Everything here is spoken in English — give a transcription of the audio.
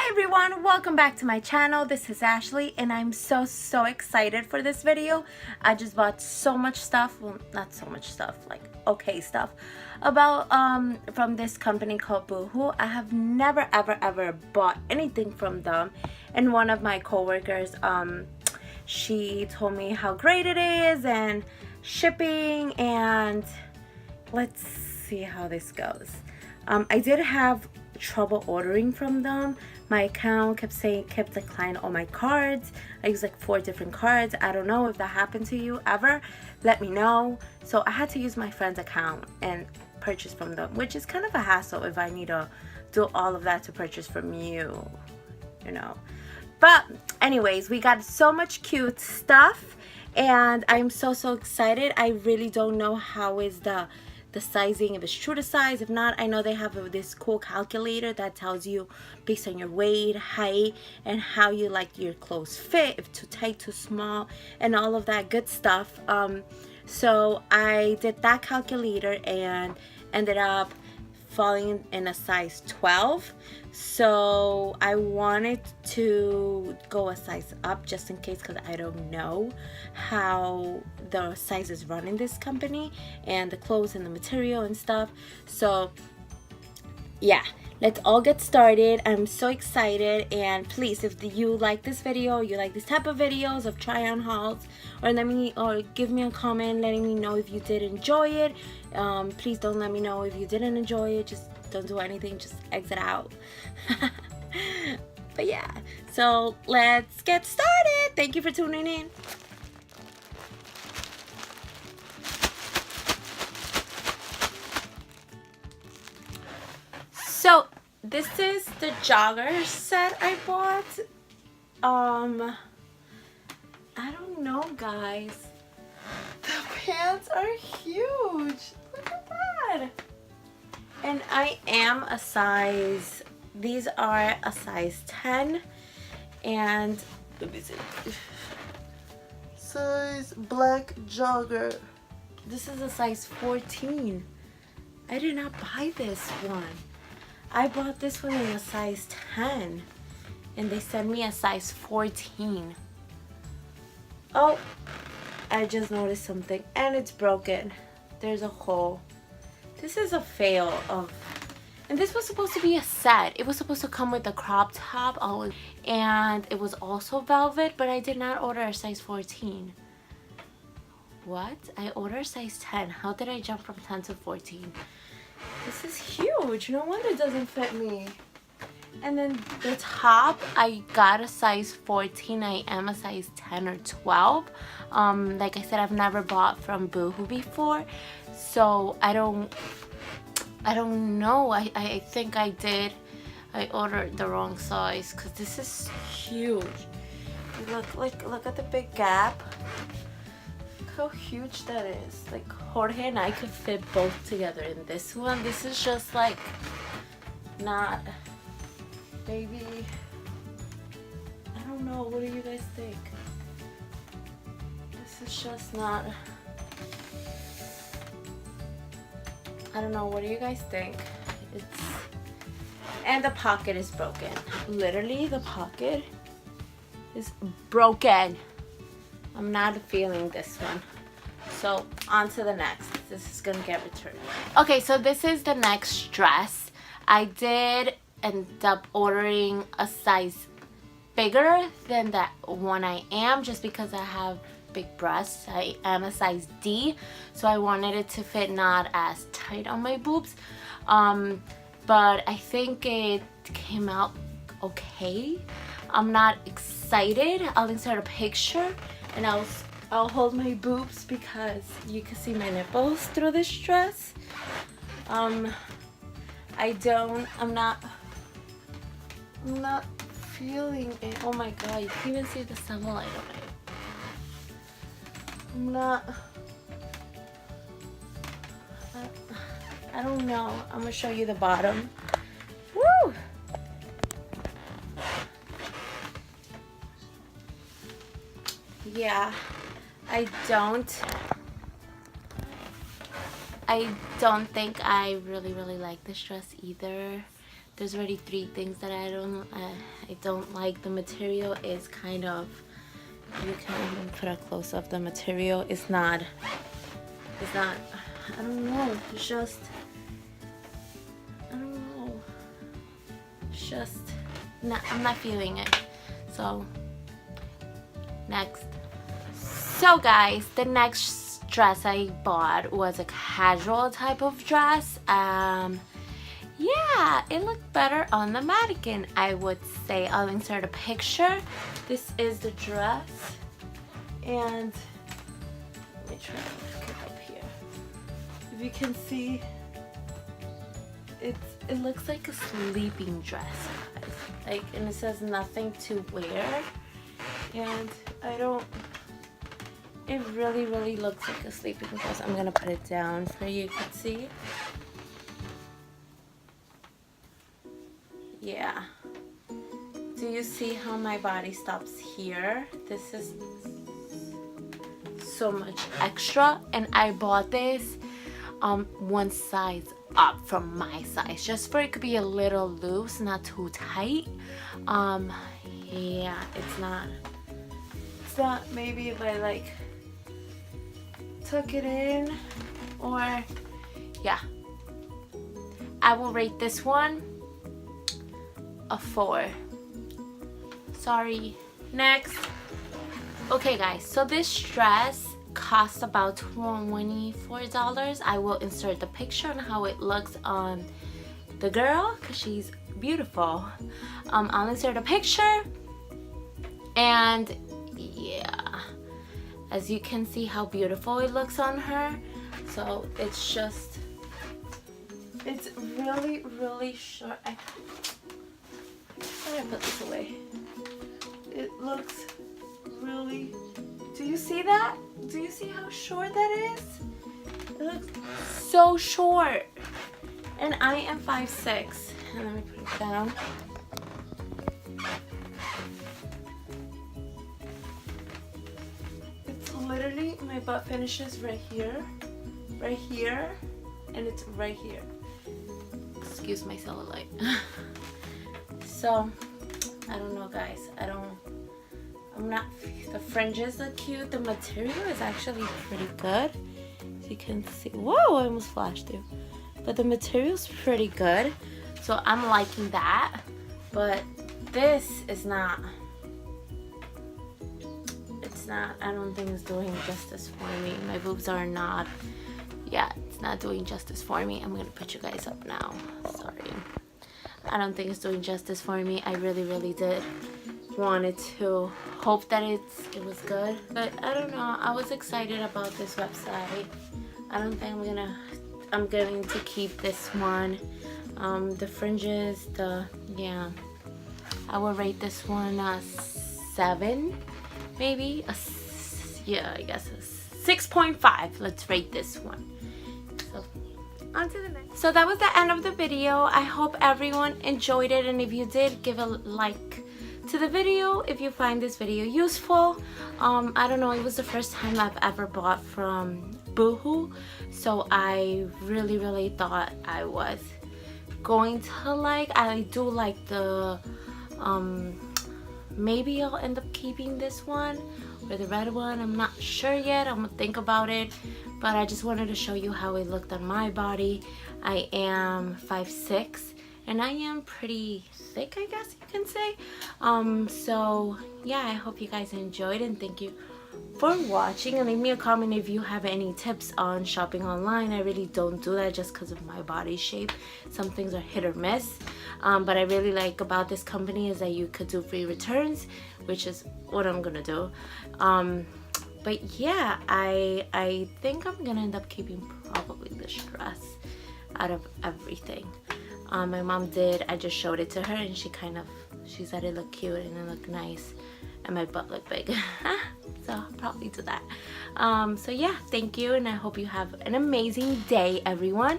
Hi everyone, welcome back to my channel. This is Ashley and I'm so excited for this video. I just bought so much stuff, well not so much stuff, like okay stuff about from this company called Boohoo. I have never ever bought anything from them, and one of my coworkers she told me how great it is and shipping, and let's see how this goes. I did have trouble ordering from them. My account kept declining all my cards. I used like 4 different cards. I don't know if that happened to you ever. Let me know. So I had to use my friend's account and purchase from them, which is kind of a hassle if I need to do all of that to purchase from you, you know. But anyways, we got so much cute stuff and I'm so excited. I really don't know how is the sizing, if it's true to size. If not, I know they have this cool calculator that tells you based on your weight, height, and how you like your clothes fit, if too tight, too small, and all of that good stuff. So I did that calculator and ended up falling in a size 12. So I wanted to go a size up just in case, because I don't know how the sizes run in this company and the clothes and the material and stuff. So yeah, let's all get started. I'm so excited, and please, if you like this video, you like this type of videos of try on hauls, or give me a comment letting me know if you did enjoy it. Please don't let me know if you didn't enjoy it. Just don't do anything, just exit out. But yeah, so let's get started. Thank you for tuning in. So this is the jogger set I bought. I don't know, guys. The pants are huge. Look at that. And I am a size, these are a size 10, and let me see, size black jogger. This is a size 14. I did not buy this one. I bought this one in a size 10 and they sent me a size 14. Oh, I just noticed something and it's broken. There's a hole. This is a fail of, and this was supposed to be a set. It was supposed to come with a crop top, and it was also velvet, but I did not order a size 14. What? I ordered a size 10. How did I jump from 10 to 14? This is huge. No wonder it doesn't fit me. And then the top, I got a size 14. I am a size 10 or 12. Like I said, I've never bought from Boohoo before, so I don't know. I think I ordered the wrong size, because this is huge. Look at the big gap. Look how huge that is. Like Jorge and I could fit both together in this one. This is just like not, maybe, I don't know. What do you guys think? This is just not, I don't know. What do you guys think? And the pocket is broken. Literally, the pocket is broken. I'm not feeling this one. So on to the next. This is gonna get returned. Okay, so this is the next dress. I did end up ordering a size bigger than that one I am, just because I have big breasts. I am a size D, so I wanted it to fit not as tight on my boobs. But I think it came out okay. I'm not excited. I'll insert a picture and I'll hold my boobs because you can see my nipples through this dress. I'm not feeling it. Oh my god, you can even see the sunlight on it. I don't know. I'm gonna show you the bottom. Woo! Yeah, I don't think I really like this dress either. there's already 3 things that I don't like. The material is kind of, you can even put a close up. The material is not, I don't know, it's just, I don't know, it's just, I'm not feeling it. So, next. So guys, the next dress I bought was a casual type of dress. Yeah, it looked better on the mannequin, I would say. I'll insert a picture. This is the dress, and let me try to look it up here. If you can see, it looks like a sleeping dress, guys. Like, and it says nothing to wear, and it really looks like a sleeping dress. I'm gonna put it down for you to see. Yeah. Do you see how my body stops here? This is so much extra, and I bought this one size up from my size, just for it could be a little loose, not too tight. Yeah, it's not maybe if I like tuck it in, or yeah, I will rate this one a 4. Sorry. Next. Okay guys, so this dress cost about $24. I will insert the picture on how it looks on the girl, because she's beautiful. I'll insert a picture, and yeah, as you can see how beautiful it looks on her. So it's just, it's really short. How do I put this away? It looks really, do you see that? Do you see how short that is? It looks so short. And I am 5'6". And let me put it down. It's literally, my butt finishes right here, and it's right here. Excuse my cellulite. So, I don't know guys, the fringes are cute. The material is actually pretty good. As you can see, whoa, I almost flashed through. But the material's pretty good. So I'm liking that. But this is not, I don't think it's doing justice for me. My boobs are not, yeah, it's not doing justice for me. I'm gonna put you guys up now, sorry. I don't think it's doing justice for me. I really did wanted to hope that it was good, but I don't know. I was excited about this website. I don't think I'm going to keep this one. The fringes, yeah, I will rate this one a 7, maybe yeah, I guess a 6.5. Let's rate this one. So on to the next. So that was the end of the video. I hope everyone enjoyed it, and if you did, give a like to the video if you find this video useful. I don't know, it was the first time I've ever bought from Boohoo, so I really thought I was going to like. I do like the maybe I'll end up keeping this one or the red one. I'm not sure yet. I'm gonna think about it, but I just wanted to show you how it looked on my body. I am 5'6", and I am pretty thick, I guess you can say. So yeah, I hope you guys enjoyed, and thank you for watching, and leave me a comment if you have any tips on shopping online. I really don't do that just because of my body shape. Some things are hit or miss, but I really like about this company is that you could do free returns, which is what I'm gonna do. But yeah, I think I'm gonna end up keeping probably this dress out of everything. My mom did, I just showed it to her, and she said it looked cute and it looked nice, and my butt looked big. So I'll probably do that. So yeah, thank you, and I hope you have an amazing day, everyone.